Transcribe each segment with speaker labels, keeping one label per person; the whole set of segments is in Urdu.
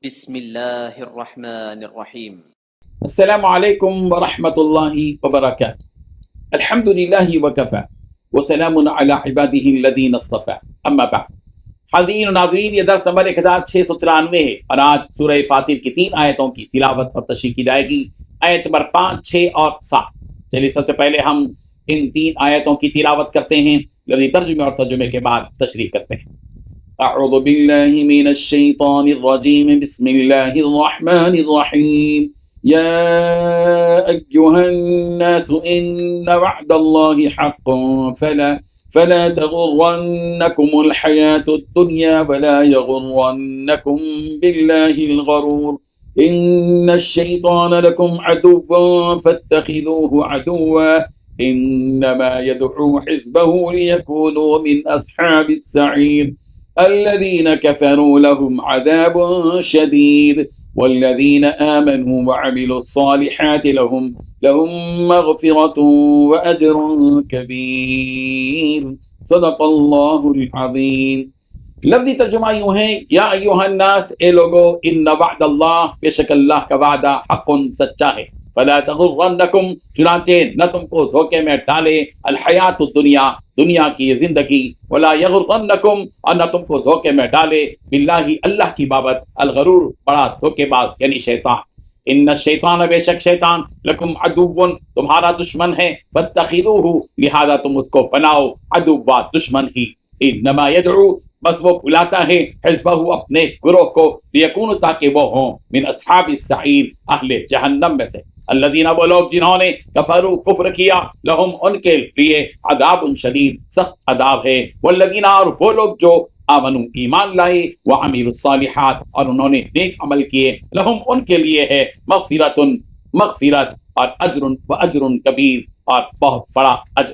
Speaker 1: بسم الله الرحمن الرحيم.
Speaker 2: السلام عليكم ورحمة الله وبركاته. الحمد لله وكفى وسلام على عباده الذين اصطفى اما بعد. حاضرین و ناظرین، یہ درس نمبر 1693 ہے اور آج سورہ فاطر کی 3 آیتوں کی تلاوت اور تشریح کی جائے گی، آیت نمبر 5، 6 اور 7۔ چلیے سب سے پہلے ہم ان 3 آیتوں کی تلاوت کرتے ہیں، لفظی ترجمے اور ترجمے کے بعد تشریح کرتے ہیں۔ اعوذ باللہ من الشیطان الرجیم، بسم اللہ الرحمن الرحیم۔ یا ایہا الناس ان وعد اللہ حق فلا تغرنكم الحياة الدنيا ولا يغرنكم بالله الغرور إن الشيطان لكم عدو فاتخذوه عدوا إنما يدعو حزبه ليكونوا من أصحاب السعير الذين كفروا لهم عذاب شديد والذين آمنوا وعملوا الصالحات لهم مغفرة وأجر كبير صدق اللہ العظیم۔ لفظی ترجمہ یوں ہے، یا ایہا الناس، اے لوگو، ان وعد اللہ، بے شک اللہ کا وعدہ، حق، سچا ہے، فلا تغرنکم، چنانچہ نہ تم کو دھوکے میں ڈالے، الحیات الدنیا، دنیا کی یہ زندگی، ولا یغرنکم، اور نہ تم کو دھوکے میں ڈالے، باللہ، اللہ کی بابت، الغرور، بڑا دھوکے باز یعنی شیطان۔ ان الشیطان، بے شک شیطان، لکم عدو، تمہارا دشمن ہے، فاتخذوہ، لہذا تم اس کو بناؤ، عدوا، دشمن ہی، انما یدعو، بس وہ بلاتا ہے، حزبہ، اپنے گروہ کو، لیکون، تاکہ وہ ہوں، من اصحاب السعیر، اہل جہنم میں سے، الذین، وہ لوگ جنہوں نے کفروا، کفر کیا، لہم، ان کے لیے، عذاب شدید، سخت عذاب ہے، والذین، اور وہ لوگ جو آمنوا، ایمان لائے، وعملوا الصالحات، اور انہوں نے نیک عمل کیے، لہم، ان کے لیے ہے، مغفرت، مغفرت، اور اجر، و اجر کبیر، اور بہت بڑا اجر۔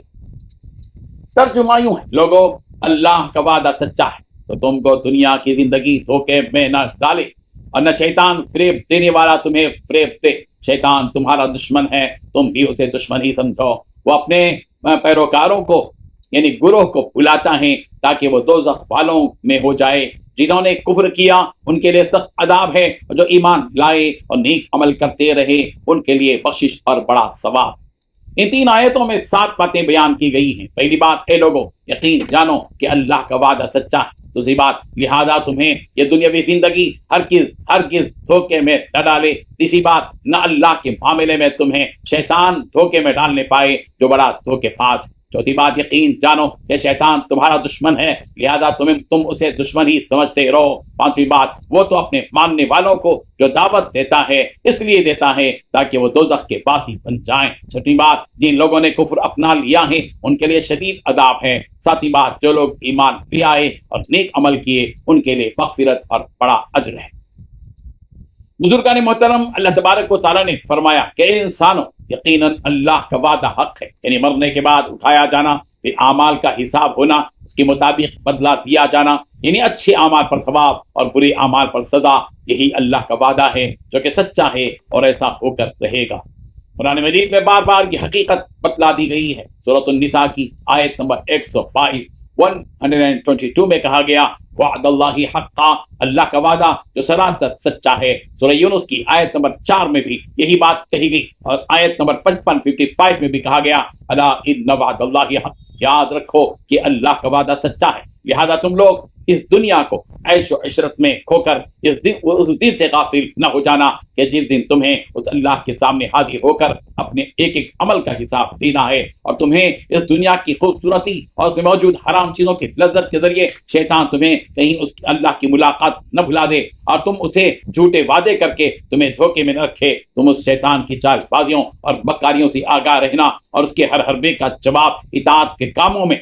Speaker 2: ترجمہ یوں ہے، لوگو، اللہ کا وعدہ سچا ہے تو تم کو دنیا کی زندگی دھوکے میں نہ ڈالے، اور نہ شیطان فریب دینے والا تمہیں فریب دے۔ شیطان تمہارا دشمن ہے، تم بھی اسے دشمن ہی سمجھو۔ وہ اپنے پیروکاروں کو یعنی گروہ کو بلاتا ہے تاکہ وہ دوزخ والوں میں ہو جائے۔ جنہوں نے کفر کیا ان کے لیے سخت عذاب ہے، اور جو ایمان لائے اور نیک عمل کرتے رہے ان کے لیے بخشش اور بڑا ثواب۔ ان 3 آیتوں میں 7 باتیں بیان کی گئی ہیں۔ پہلی بات، اے لوگو، یقین جانو کہ اللہ کا وعدہ سچا ہے۔ دوسری بات، لہذا تمہیں یہ دنیاوی زندگی ہرگز دھوکے میں نہ ڈالے۔ تیسری بات، نہ اللہ کے معاملے میں تمہیں شیطان دھوکے میں ڈالنے پائے جو بڑا دھوکے باز ہے۔ چوتھی بات، یقین جانو کہ شیطان تمہارا دشمن ہے، لہذا تم اسے دشمن ہی سمجھتے رہو۔ پانچویں بات، وہ تو اپنے ماننے والوں کو جو دعوت دیتا ہے اس لیے دیتا ہے تاکہ وہ دوزخ کے باسی بن جائیں۔ چھٹی بات، جن لوگوں نے کفر اپنا لیا ہے ان کے لیے شدید عذاب ہے۔ ساتویں بات، جو لوگ ایمان لے آئے اور نیک عمل کیے ان کے لیے مغفرت اور بڑا اجر ہے۔ بزرگان محترم، اللہ تبارک و تعالیٰ نے فرمایا کہ اے انسانوں، یقیناً اللہ کا وعدہ حق ہے، یعنی مرنے کے بعد اٹھایا جانا، پھر اعمال کا حساب ہونا، اس کے مطابق بدلہ دیا جانا، یعنی اچھے اعمال پر ثواب اور برے اعمال پر سزا۔ یہی اللہ کا وعدہ ہے جو کہ سچا ہے اور ایسا ہو کر رہے گا۔ قرآن مجید میں بار بار یہ حقیقت بتلا دی گئی ہے۔ سورۃ النساء کی آیت نمبر 122 میں کہا گیا، وعد اللہ حقا، اللہ کا وعدہ جو سراسر سچا ہے۔ سورہ یونس کی آیت نمبر 4 میں بھی یہی بات کہی گئی، اور آیت نمبر 55 میں بھی کہا گیا، الا ان وعد اللہ حق، یاد رکھو کہ اللہ کا وعدہ سچا ہے، لہذا تم لوگ اس دنیا کو عیش و عشرت میں کھو کر اس دن سے غافل نہ ہو جانا کہ جس دن تمہیں اس اللہ کے سامنے حاضر ہو کر اپنے ایک ایک عمل کا حساب دینا ہے، اور تمہیں اس دنیا کی خوبصورتی اور اس میں موجود حرام چیزوں کی لذت کے ذریعے شیطان تمہیں کہیں اس اللہ کی ملاقات نہ بھلا دے اور تم اسے جھوٹے وعدے کر کے تمہیں دھوکے میں نہ رکھے۔ تم اس شیطان کی چال بازیوں اور مکاریوں سے آگاہ رہنا اور اس کے ہر حربے کا جواب اطاعت کے کاموں میں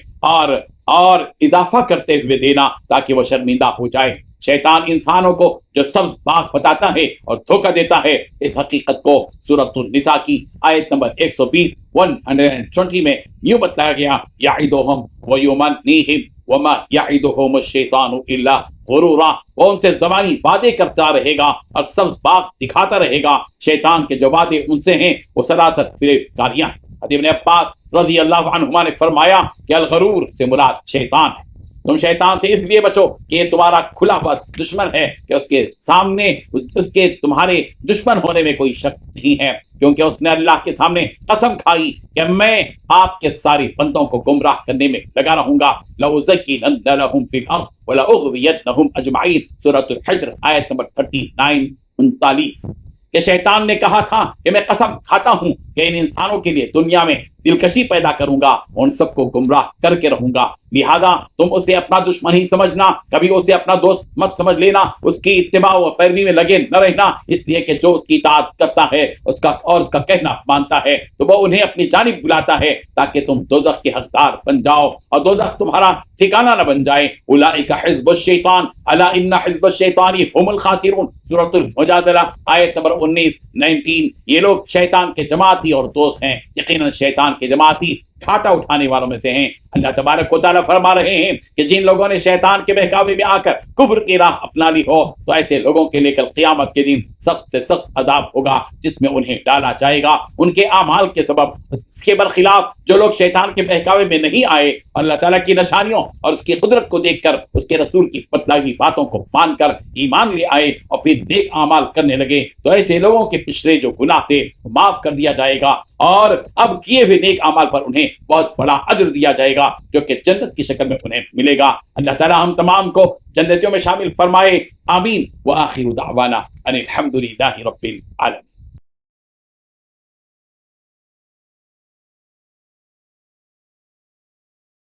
Speaker 2: اور اضافہ کرتے ہوئے دینا تاکہ وہ شرمندہ ہو جائے۔ شیطان انسانوں کو جو سب بات بتاتا ہے اور دھوکہ دیتا ہے، اس حقیقت کو سورۃ النساء کی آیت نمبر 120 میں یوں بتلایا گیا، یعدہم ویمنیہم وما یعدہم الشیطان الا غرورا، وہ ان سے زبانی وعدے کرتا رہے گا اور سب بات دکھاتا رہے گا۔ شیطان کے جو وعدے ان سے ہیں وہ سراسر فریب کاریاں ہیں۔ ابن عباس رضی اللہ عنہما نے فرمایا کہ الغرور سے مراد شیطان ہے۔ تم شیطان سے اس لیے بچو کہ یہ تمہارا کھلا ہوا دشمن ہے کہ اس کے سامنے اس کے تمہارے دشمن ہونے میں کوئی شک نہیں ہے، کیونکہ اس نے اللہ کے سامنے قسم کھائی کہ میں آپ کے سارے بندوں کو گمراہ کرنے میں لگا رہوں گا۔ لَأُزَيِّنَنَّ لَهُمْ فِي الْأَرْضِ وَلَأُغْوِيَنَّهُمْ أَجْمَعِينَ سورۃ الحجر آیت نمبر 39 کہ شیطان نے کہا تھا کہ میں قسم کھاتا ہوں کہ ان انسانوں کے لیے دنیا میں دلکشی پیدا کروں گا، ان سب کو گمراہ کر کے رہوں گا، لہذا تم اسے اپنا دشمن ہی سمجھنا، کبھی اسے اپنا دوست مت سمجھ لینا، اس کی اتباع و پیروی میں لگے نہ رہنا، اس لیے کہ جو اس کی اطاعت کرتا ہے اس کا کہنا مانتا ہے تو وہ انہیں اپنی جانب بلاتا ہے تاکہ تم دوزخ کے حقدار بن جاؤ اور دوزخ تمہارا ٹھکانہ نہ بن جائے۔ اولئک حزب الشیطان الا ان حزب الشیطان هم الخاسرون سورۃ المجادلہ آیت نمبر 19 یہ لوگ شیطان کے جماعتی اور دوست ہیں، یقیناً شیطان کے جماعتی گھاٹا اٹھانے والوں میں سے ہیں۔ اللہ تبارک و تعالیٰ فرما رہے ہیں کہ جن لوگوں نے شیطان کے بہکاوے میں آ کر کفر کی راہ اپنا لی ہو تو ایسے لوگوں کے لیے کل قیامت کے دن سخت سے سخت عذاب ہوگا جس میں انہیں ڈالا جائے گا ان کے اعمال کے سبب۔ اس کے برخلاف جو لوگ شیطان کے بہکاوے میں نہیں آئے، اللہ تعالیٰ کی نشانیوں اور اس کی قدرت کو دیکھ کر اس کے رسول کی بتلائی ہوئی باتوں کو مان کر ایمان لے آئے اور پھر نیک اعمال کرنے لگے تو ایسے لوگوں کے پچھلے جو گناہ تھے معاف کر دیا جائے گا اور اب کیے ہوئے نیک اعمال پر انہیں بہت بڑا اجر دیا جائے گا جو کہ جنت کی شکل میں انہیں ملے گا۔ اللہ تعالیٰ ہم تمام کو جنتیوں میں شامل فرمائے، آمین۔ وآخر دعوانا ان الحمد للہ رب العالمین۔